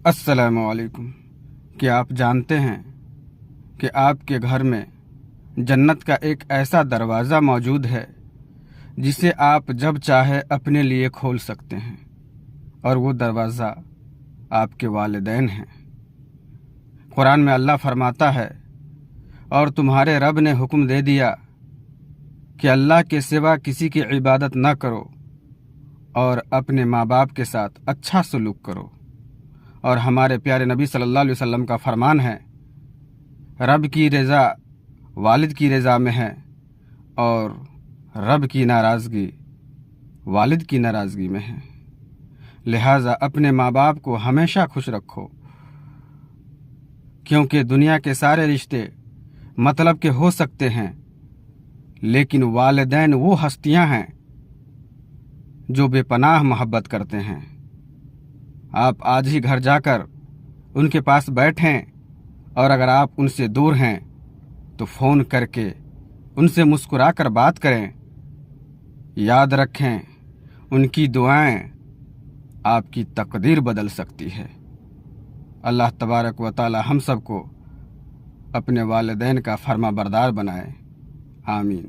السلام علیکم۔ کیا آپ جانتے ہیں کہ آپ کے گھر میں جنت کا ایک ایسا دروازہ موجود ہے جسے آپ جب چاہے اپنے لیے کھول سکتے ہیں، اور وہ دروازہ آپ کے والدین ہیں۔ قرآن میں اللہ فرماتا ہے، اور تمہارے رب نے حکم دے دیا کہ اللہ کے سوا کسی کی عبادت نہ کرو اور اپنے ماں باپ کے ساتھ اچھا سلوک کرو۔ اور ہمارے پیارے نبی صلی اللہ علیہ وسلم کا فرمان ہے، رب کی رضا والد کی رضا میں ہے، اور رب کی ناراضگی والد کی ناراضگی میں ہے۔ لہٰذا اپنے ماں باپ کو ہمیشہ خوش رکھو، کیونکہ دنیا کے سارے رشتے مطلب کے ہو سکتے ہیں، لیکن والدین وہ ہستیاں ہیں جو بے پناہ محبت کرتے ہیں۔ آپ آج ہی گھر جا کر ان کے پاس بیٹھیں، اور اگر آپ ان سے دور ہیں تو فون کر کے ان سے مسکرا کر بات کریں۔ یاد رکھیں، ان کی دعائیں آپ کی تقدیر بدل سکتی ہے۔ اللہ تبارک و تعالی ہم سب کو اپنے والدین کا فرما بردار بنائے، آمین۔